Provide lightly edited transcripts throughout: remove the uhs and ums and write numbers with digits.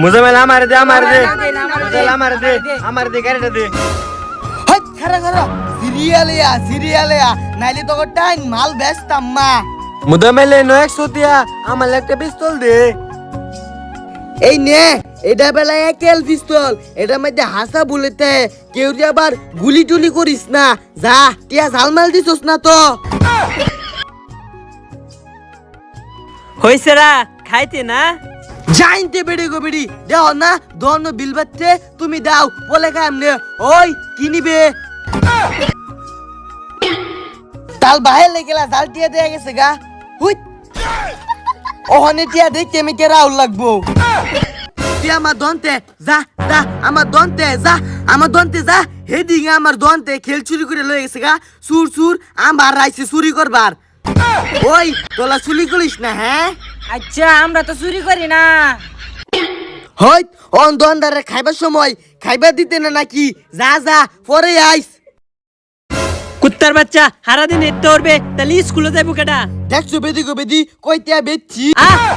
মুজামেল আমার দে গাড়িটা দে। হাই খারা সিরিয়ালে নাইলে তো টাইম মাল বেচতাম মা। মুজামেল নো 100 দিয়া আমার একটা পিস্তল দে। এই নে এটা বেলা একেল পিস্তল, এটার মধ্যে হাসা বলেতে কেউ যে আবার গুলি টুলি করিস না, যা টিয়া ঝালমাল দিছস না তো। হইছেরা খাইতে না জাইনতে বেড়ে গো বেড়ি দেও না দন বিল বাচ্চে তুমি দাও বলে খাম নে। ওই কি নিবে তাল বাহে লেগেলা জাল টিয়া দেয়া গেছে গা। হুই ওহনে টিয়া দেখতে আমি কে রাউল লাগবো। তুই আমার দন্তে যা যা আমার দন্তে যা আমার দন্তে যা হেদিকে আমার দন্তে খেল চুরি করে লয়ে গেছে গা। সুর আমার রাইছে চুরি করবার। ওই তোলা চুরি করিস না হ্যাঁ। আচ্ছা আমরা তো চুরি করি না। হই অন দন্দারে খাইবার সময় খাইবার দিতে না নাকি, যা যা পরে আইস। কুত্তার বাচ্চা সারা দিন এতে উঠবে তাহলে স্কুলে যাইব কেডা? দেখছো বেদি গো বেদি কইতে বেচছি।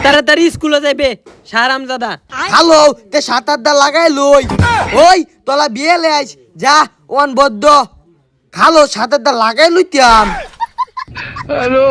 তাড়াতাড়ি স্কুলে যাইবে সারাম দাদা। হ্যালো তে 7-8 লাগাই লই। ওই তোলা বিয়ে লে আইস যা ওন বদ্ধ খালো 7-8 লাগাই লইতাম। হ্যালো